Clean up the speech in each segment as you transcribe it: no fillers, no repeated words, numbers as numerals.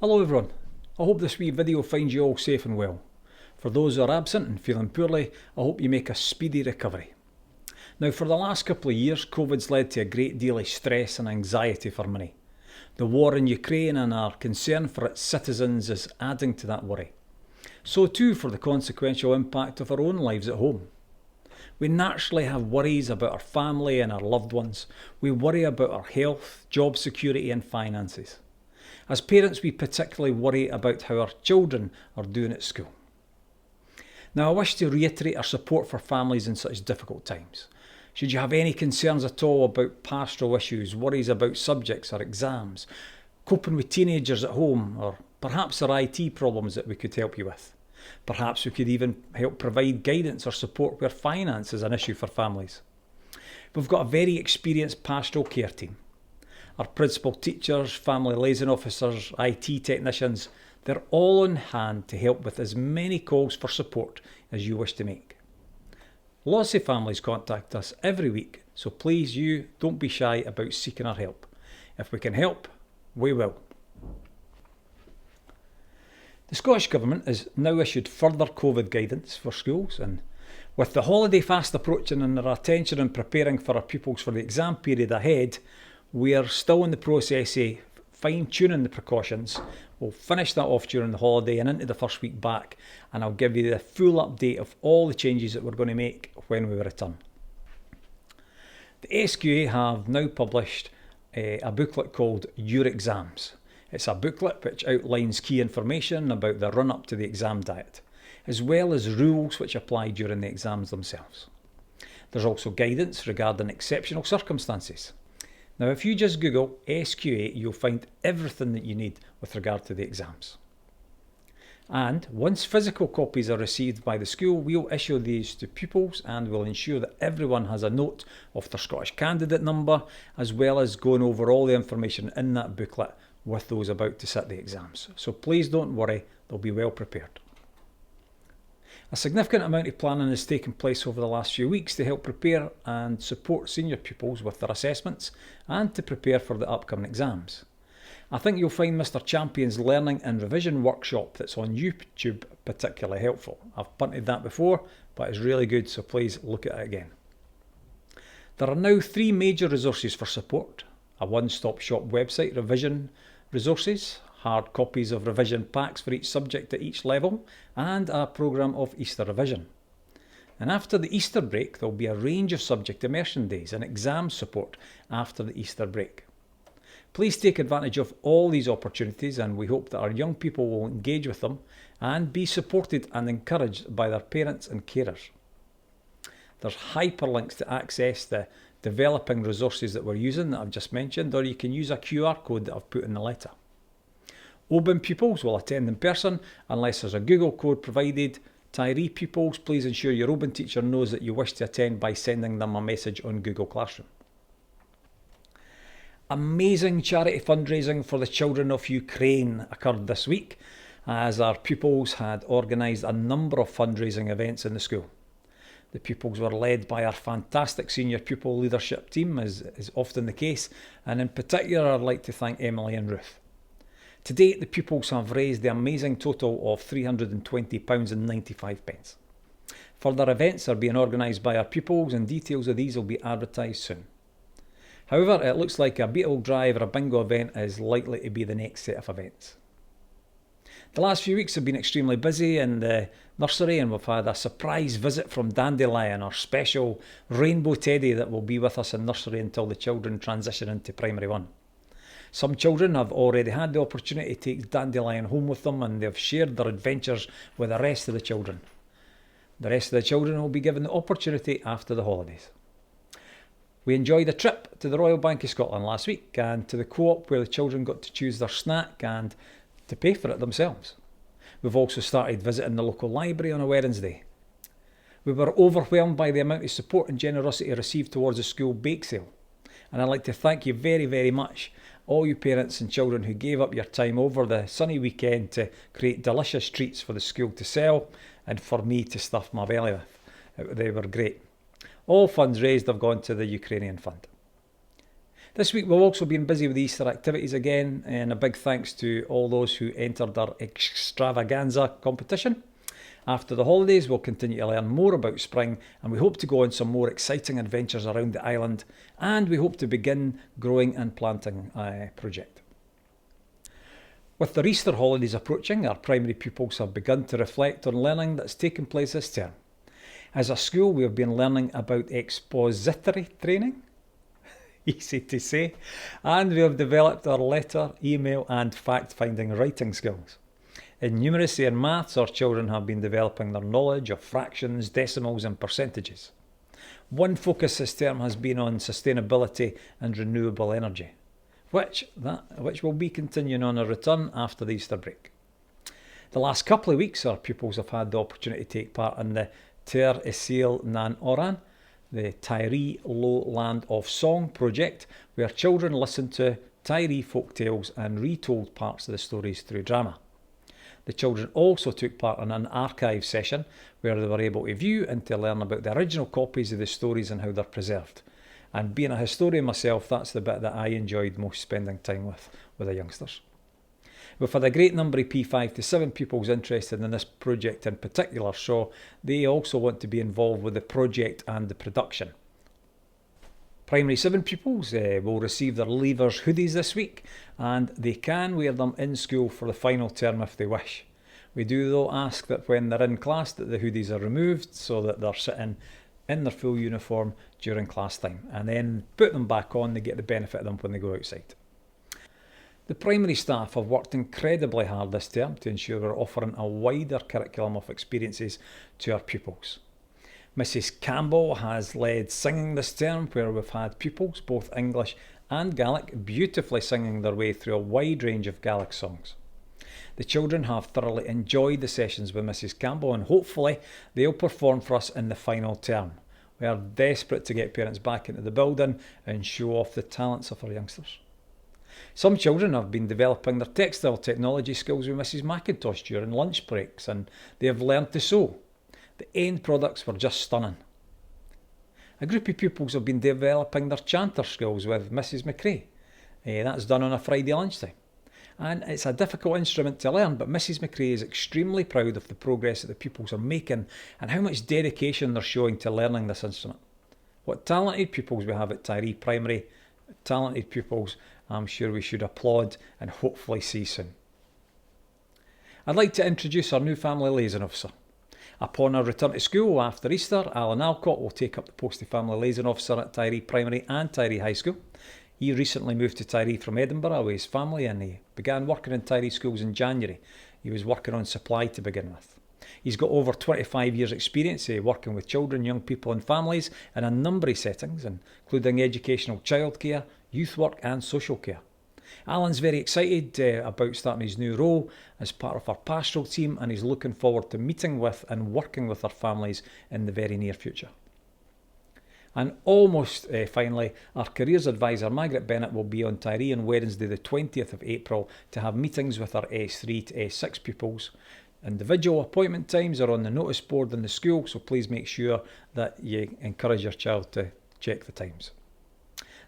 Hello everyone, I hope this wee video finds you all safe and well. For those who are absent and feeling poorly, I hope you make a speedy recovery. Now for the last couple of years, COVID's led to a great deal of stress and anxiety for many. The war in Ukraine and our concern for its citizens is adding to that worry. So too for the consequential impact of our own lives at home. We naturally have worries about our family and our loved ones. We worry about our health, job security and finances. As parents, we particularly worry about how our children are doing at school. Now, I wish to reiterate our support for families in such difficult times. Should you have any concerns at all about pastoral issues, worries about subjects or exams, coping with teenagers at home, or perhaps there are IT problems that we could help you with. Perhaps we could even help provide guidance or support where finance is an issue for families. We've got a very experienced pastoral care team. Our principal teachers, family liaison officers, IT technicians, they're all on hand to help with as many calls for support as you wish to make. Lots of families contact us every week, so please you don't be shy about seeking our help. If we can help, we will. The Scottish Government has now issued further COVID guidance for schools, and with the holiday fast approaching and their attention on preparing for our pupils for the exam period ahead, we are still in the process of fine-tuning the precautions. We'll finish that off during the holiday and into the first week back, and I'll give you the full update of all the changes that we're going to make when we return. The SQA have now published a booklet called Your Exams. It's a booklet which outlines key information about the run-up to the exam diet, as well as rules which apply during the exams themselves. There's also guidance regarding exceptional circumstances. Now, if you just Google SQA, you'll find everything that you need with regard to the exams. And once physical copies are received by the school, we'll issue these to pupils and we'll ensure that everyone has a note of their Scottish candidate number, as well as going over all the information in that booklet with those about to sit the exams. So please don't worry, they'll be well prepared. A significant amount of planning has taken place over the last few weeks to help prepare and support senior pupils with their assessments and to prepare for the upcoming exams. I think you'll find Mr. Champion's Learning and Revision workshop that's on YouTube particularly helpful. I've punted that before, but it's really good, so please look at it again. There are now 3 major resources for support: a one-stop shop website, revision resources, hard copies of revision packs for each subject at each level, and a programme of Easter revision. And after the Easter break, there'll be a range of subject immersion days and exam support after the Easter break. Please take advantage of all these opportunities, and we hope that our young people will engage with them and be supported and encouraged by their parents and carers. There's hyperlinks to access the developing resources that we're using that I've just mentioned, or you can use a QR code that I've put in the letter. Oban pupils will attend in person unless there's a Google code provided. Tiree pupils, please ensure your Oban teacher knows that you wish to attend by sending them a message on Google Classroom. Amazing charity fundraising for the children of Ukraine occurred this week, as our pupils had organised a number of fundraising events in the school. The pupils were led by our fantastic senior pupil leadership team, as is often the case, and in particular I'd like to thank Emily and Ruth. To date, the pupils have raised the amazing total of £320.95. Further events are being organised by our pupils, and details of these will be advertised soon. However, it looks like a Beetle Drive or a bingo event is likely to be the next set of events. The last few weeks have been extremely busy in the nursery, and we've had a surprise visit from Dandelion, our special rainbow teddy that will be with us in nursery until the children transition into primary 1. Some children have already had the opportunity to take Dandelion home with them, and they've shared their adventures with the rest of the children. The rest of the children will be given the opportunity after the holidays. We enjoyed a trip to the Royal Bank of Scotland last week and to the co-op where the children got to choose their snack and to pay for it themselves. We've also started visiting the local library on a Wednesday. We were overwhelmed by the amount of support and generosity received towards the school bake sale. And I'd like to thank you very, very much, all you parents and children who gave up your time over the sunny weekend to create delicious treats for the school to sell and for me to stuff my belly with. They were great. All funds raised have gone to the Ukrainian Fund. This week we've also been busy with Easter activities again, and a big thanks to all those who entered our extravaganza competition. After the holidays we'll continue to learn more about spring, and we hope to go on some more exciting adventures around the island, and we hope to begin growing and planting a project. With the Easter holidays approaching, our primary pupils have begun to reflect on learning that's taken place this term. As a school we have been learning about expository training, easy to say, and we have developed our letter, email and fact-finding writing skills. In numeracy and maths, our children have been developing their knowledge of fractions, decimals and percentages. One focus this term has been on sustainability and renewable energy, which will be continuing on a return after the Easter break. The last couple of weeks our pupils have had the opportunity to take part in the Ter Isil Nan Oran, the Tiree Lowland of Song project, where children listen to Tiree folk tales and retold parts of the stories through drama. The children also took part in an archive session where they were able to view and to learn about the original copies of the stories and how they're preserved. And being a historian myself, that's the bit that I enjoyed most spending time with the youngsters. We've had a great number of P5 to 7 pupils interested in this project in particular, so they also want to be involved with the project and the production. Primary 7 pupils will receive their leavers hoodies this week, and they can wear them in school for the final term if they wish. We do though ask that when they're in class that the hoodies are removed so that they're sitting in their full uniform during class time, and then put them back on to get the benefit of them when they go outside. The primary staff have worked incredibly hard this term to ensure we're offering a wider curriculum of experiences to our pupils. Mrs Campbell has led singing this term, where we've had pupils, both English and Gaelic, beautifully singing their way through a wide range of Gaelic songs. The children have thoroughly enjoyed the sessions with Mrs Campbell, and hopefully they'll perform for us in the final term. We are desperate to get parents back into the building and show off the talents of our youngsters. Some children have been developing their textile technology skills with Mrs McIntosh during lunch breaks, and they have learned to sew. The end products were just stunning. A group of pupils have been developing their chanter skills with Mrs McRae. That's done on a Friday lunchtime. And it's a difficult instrument to learn, but Mrs McRae is extremely proud of the progress that the pupils are making and how much dedication they're showing to learning this instrument. What talented pupils we have at Tiree Primary, talented pupils I'm sure we should applaud and hopefully see soon. I'd like to introduce our new family liaison officer. Upon our return to school after Easter, Alan Alcott will take up the post of family liaison officer at Tiree Primary and Tiree High School. He recently moved to Tiree from Edinburgh with his family, and he began working in Tiree schools in January. He was working on supply to begin with. He's got over 25 years experience working with children, young people and families in a number of settings, including educational childcare, youth work and social care. Alan's very excited about starting his new role as part of our pastoral team, and he's looking forward to meeting with and working with our families in the very near future. And almost finally, our careers advisor Margaret Bennett will be on Tiree on Wednesday the 20th of April to have meetings with our S3 to S6 pupils. Individual appointment times are on the notice board in the school, so please make sure that you encourage your child to check the times.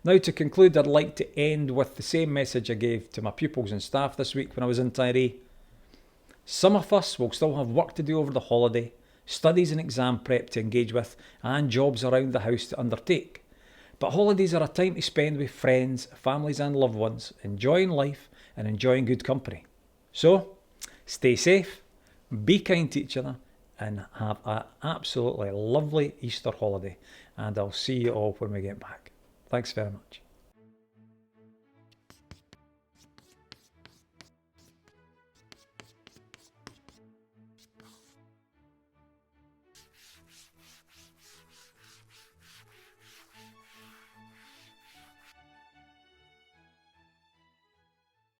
Now, to conclude, I'd like to end with the same message I gave to my pupils and staff this week when I was in Tiree. Some of us will still have work to do over the holiday, studies and exam prep to engage with, and jobs around the house to undertake. But holidays are a time to spend with friends, families and loved ones, enjoying life and enjoying good company. So, stay safe, be kind to each other, and have an absolutely lovely Easter holiday. And I'll see you all when we get back. Thanks very much.